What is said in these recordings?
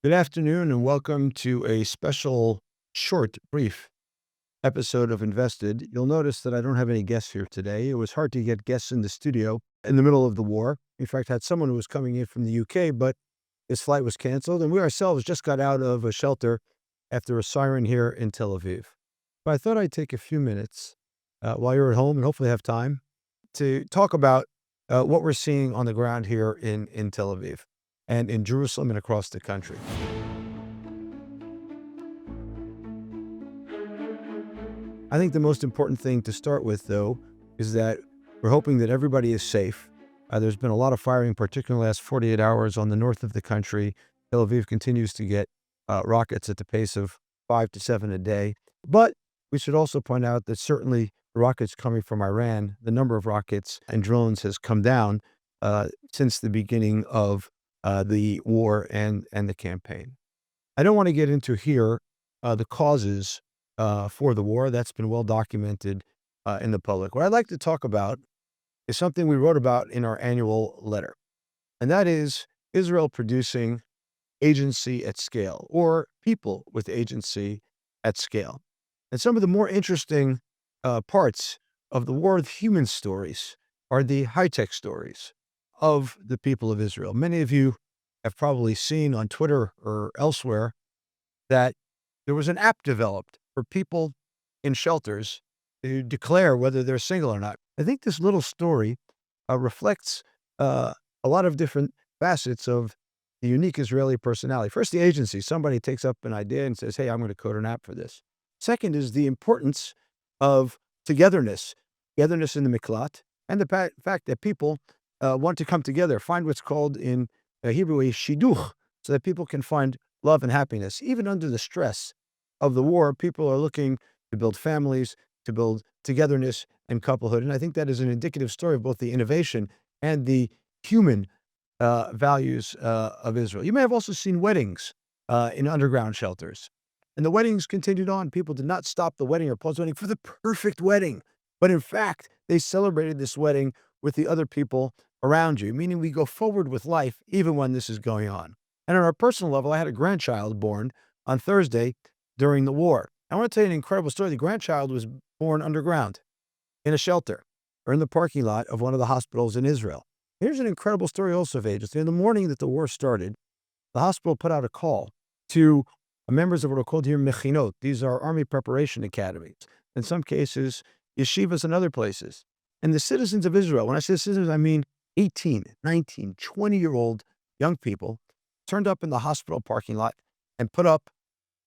Good afternoon and welcome to a special, short, brief episode of Invested. You'll notice that I don't have any guests here today. It was hard to get guests in the studio in the middle of the war. In fact, I had someone who was coming in from the UK, but his flight was canceled, and we ourselves just got out of a shelter after a siren here in Tel Aviv. But I thought I'd take a few minutes while you're at home and hopefully have time to talk about what we're seeing on the ground here in Tel Aviv and in Jerusalem and across the country. I think the most important thing to start with, though, is that we're hoping that everybody is safe. There's been a lot of firing, particularly in the last 48 hours on the north of the country. Tel Aviv continues to get rockets at the pace of 5 to 7 a day. But we should also point out that certainly the rockets coming from Iran, the number of rockets and drones has come down since the beginning of the war and the campaign. I don't want to get into here the causes for the war. That's been well documented in the public. What I'd like to talk about is something we wrote about in our annual letter, and that is Israel producing agency at scale, or people with agency at scale. And some of the more interesting parts of the war of human stories are the high-tech stories of the people of Israel. Many of you have probably seen on Twitter or elsewhere that there was an app developed for people in shelters to declare whether they're single or not. I think this little story reflects a lot of different facets of the unique Israeli personality. First, the agency. Somebody takes up an idea and says, hey, I'm going to code an app for this. Second is the importance of togetherness in the miklat, and the fact that people want to come together, find what's called in Hebrew a shidduch, so that people can find love and happiness. Even under the stress of the war, people are looking to build families, to build togetherness and couplehood. And I think that is an indicative story of both the innovation and the human values of Israel. You may have also seen weddings in underground shelters. And the weddings continued on. People did not stop the wedding or pause the wedding for the perfect wedding. But in fact, they celebrated this wedding with the other people around you, meaning we go forward with life even when this is going on. And on our personal level, I had a grandchild born on Thursday during the war. I want to tell you an incredible story. The grandchild was born underground in a shelter or in the parking lot of one of the hospitals in Israel. Here's an incredible story also of agency. In the morning that the war started, the hospital put out a call to members of what are called here mechinot. These are army preparation academies. In some cases, yeshivas and other places. And the citizens of Israel, when I say citizens, I mean 18, 19, 20-year-old young people, turned up in the hospital parking lot and put up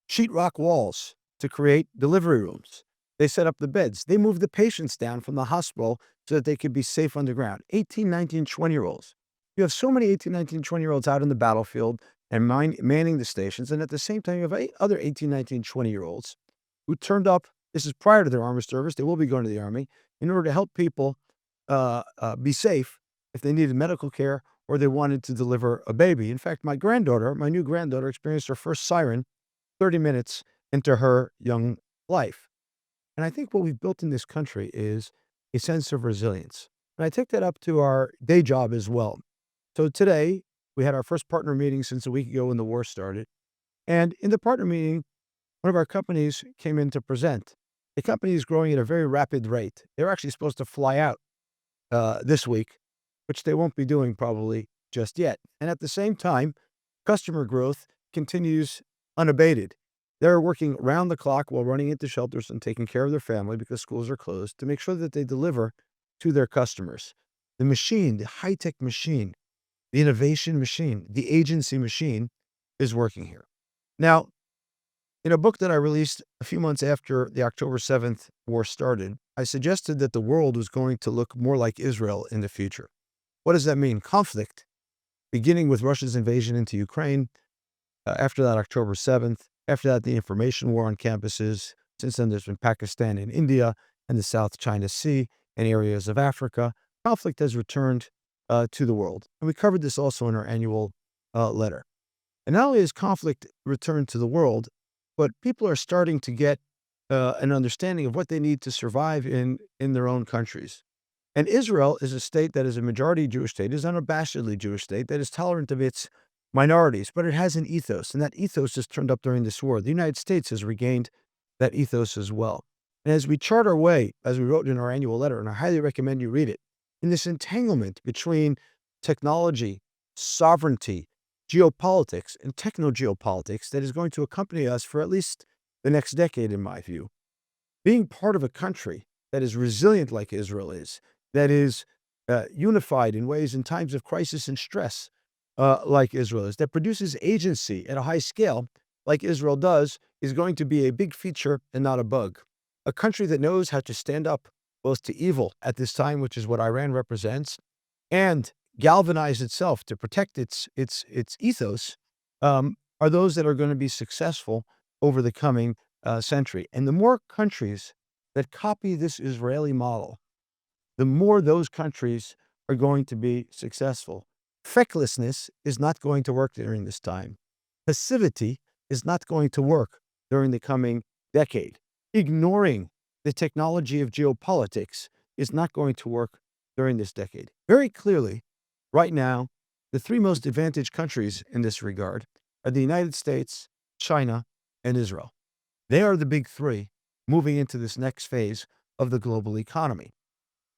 sheetrock walls to create delivery rooms. They set up the beds. They moved the patients down from the hospital so that they could be safe underground. 18, 19, 20-year-olds. You have so many 18, 19, 20-year-olds out in the battlefield and manning the stations. And at the same time, you have other 18, 19, 20-year-olds who turned up. This is prior to their army service. They will be going to the army in order to help people be safe if they needed medical care or they wanted to deliver a baby. In fact, my new granddaughter, experienced her first siren 30 minutes into her young life. And I think what we've built in this country is a sense of resilience. And I take that up to our day job as well. So today, we had our first partner meeting since a week ago when the war started. And in the partner meeting, one of our companies came in to present. The company is growing at a very rapid rate. They're actually supposed to fly out this week, which they won't be doing probably just yet. And at the same time, customer growth continues unabated. They're working round the clock while running into shelters and taking care of their family because schools are closed to make sure that they deliver to their customers. The machine, the high-tech machine, the innovation machine, the agency machine is working here. Now, in a book that I released a few months after the October 7th war started, I suggested that the world was going to look more like Israel in the future. What does that mean? Conflict, beginning with Russia's invasion into Ukraine, after that October 7th, after that the information war on campuses. Since then, there's been Pakistan and India and the South China Sea and areas of Africa. Conflict has returned to the world. And we covered this also in our annual letter. And not only has conflict returned to the world, but people are starting to get an understanding of what they need to survive in their own countries. And Israel is a state that is a majority Jewish state, is an unabashedly Jewish state that is tolerant of its minorities, but it has an ethos, and that ethos is turned up during this war. The United States has regained that ethos as well. And as we chart our way, as we wrote in our annual letter, and I highly recommend you read it, in this entanglement between technology, sovereignty, geopolitics, and techno-geopolitics that is going to accompany us for at least the next decade, in my view, being part of a country that is resilient like Israel is, that is unified in ways in times of crisis and stress like Israel is, that produces agency at a high scale like Israel does, is going to be a big feature and not a bug. A country that knows how to stand up both to evil at this time, which is what Iran represents, and galvanize itself to protect its ethos, are those that are going to be successful over the coming century. And the more countries that copy this Israeli model, the more those countries are going to be successful. Fecklessness is not going to work during this time. Passivity is not going to work during the coming decade. Ignoring the technology of geopolitics is not going to work during this decade. Very clearly, right now, the three most advantaged countries in this regard are the United States, China, and Israel. They are the big three moving into this next phase of the global economy.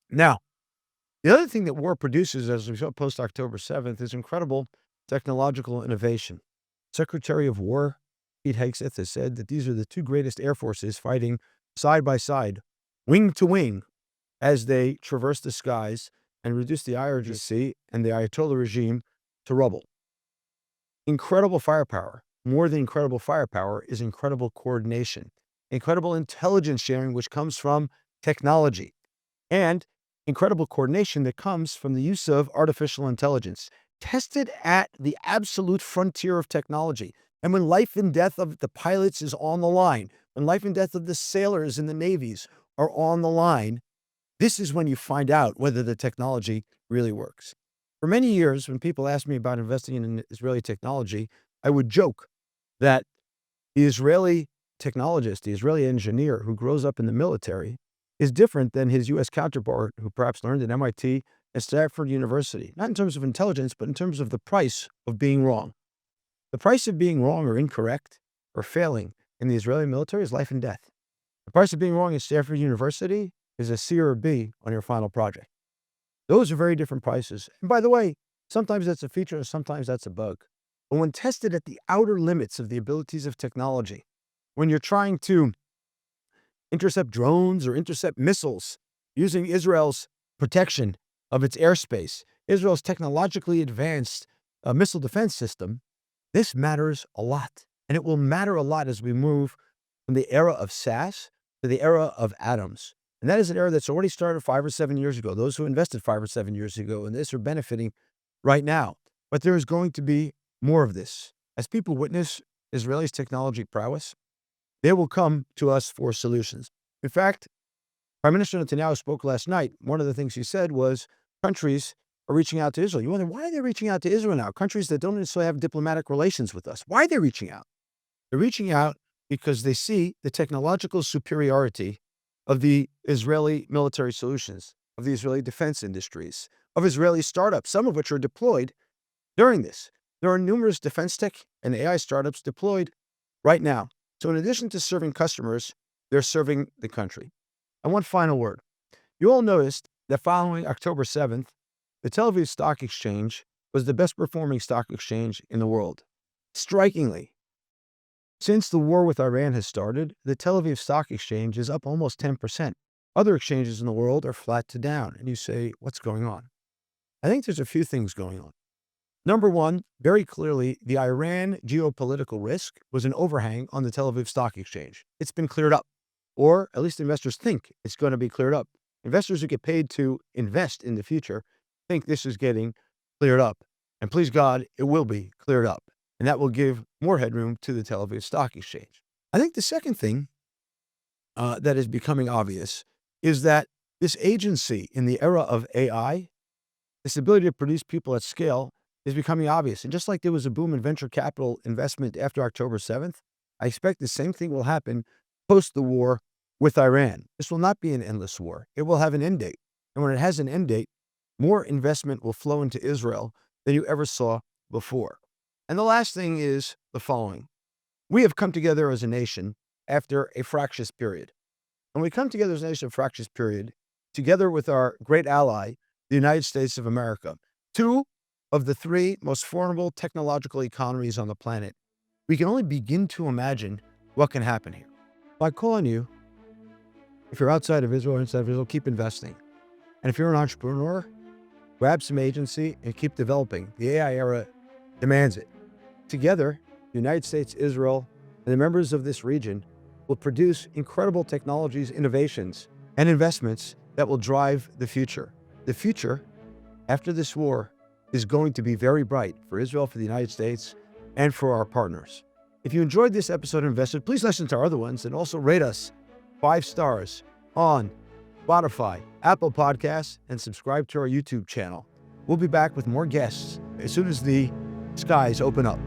Now, the other thing that war produces, as we saw post-October 7th, is incredible technological innovation. Secretary of War Pete Hegseth has said that these are the two greatest air forces fighting side by side, wing to wing, as they traverse the skies and reduce the IRGC and the Ayatollah regime to rubble. Incredible firepower. More than incredible firepower is incredible coordination, incredible intelligence sharing, which comes from technology, and incredible coordination that comes from the use of artificial intelligence, tested at the absolute frontier of technology. And when life and death of the pilots is on the line, when life and death of the sailors in the navies are on the line, this is when you find out whether the technology really works. For many years, when people asked me about investing in Israeli technology, I would joke that the Israeli technologist, the Israeli engineer who grows up in the military, is different than his U.S. counterpart who perhaps learned at MIT and Stanford University, not in terms of intelligence, but in terms of the price of being wrong. The price of being wrong or incorrect or failing in the Israeli military is life and death. The price of being wrong at Stanford University is a C or a B on your final project. Those are very different prices. And by the way, sometimes that's a feature, sometimes that's a bug. But when tested at the outer limits of the abilities of technology, when you're trying to intercept drones or intercept missiles using Israel's protection of its airspace, Israel's technologically advanced missile defense system, this matters a lot. And it will matter a lot as we move from the era of SAS to the era of atoms. And that is an era that's already started 5 or 7 years ago. Those who invested 5 or 7 years ago in this are benefiting right now. But there is going to be more of this. As people witness Israelis' technology prowess, they will come to us for solutions. In fact, Prime Minister Netanyahu spoke last night. One of the things he said was countries are reaching out to Israel. You wonder, why are they reaching out to Israel now? Countries that don't necessarily have diplomatic relations with us. Why are they reaching out? They're reaching out because they see the technological superiority of the Israeli military solutions, of the Israeli defense industries, of Israeli startups, some of which are deployed during this. There are numerous defense tech and AI startups deployed right now. So in addition to serving customers, they're serving the country. And one final word. You all noticed that following October 7th, the Tel Aviv Stock Exchange was the best performing stock exchange in the world. Strikingly, since the war with Iran has started, the Tel Aviv Stock Exchange is up almost 10%. Other exchanges in the world are flat to down. And you say, what's going on? I think there's a few things going on. Number one, very clearly, the Iran geopolitical risk was an overhang on the Tel Aviv Stock Exchange. It's been cleared up, or at least investors think it's going to be cleared up. Investors who get paid to invest in the future think this is getting cleared up. And please God, it will be cleared up. And that will give more headroom to the Tel Aviv Stock Exchange. I think the second thing that is becoming obvious is that this agency in the era of AI, this ability to produce people at scale, is becoming obvious. And just like there was a boom in venture capital investment after October 7th, I expect the same thing will happen post the war with Iran. This will not be an endless war. It will have an end date. And when it has an end date, more investment will flow into Israel than you ever saw before. And the last thing is the following. We have come together as a nation after a fractious period. And we come together as a nation of fractious period, together with our great ally, the United States of America, two of the three most formidable technological economies on the planet. We can only begin to imagine what can happen here. I call on you, if you're outside of Israel or inside of Israel, keep investing. And if you're an entrepreneur, grab some agency and keep developing. The AI era demands it. Together, the United States, Israel, and the members of this region will produce incredible technologies, innovations, and investments that will drive the future. The future, after this war, is going to be very bright for Israel, for the United States, and for our partners. If you enjoyed this episode of Invested, please listen to our other ones and also rate us 5 stars on Spotify, Apple Podcasts, and subscribe to our YouTube channel. We'll be back with more guests as soon as the skies open up.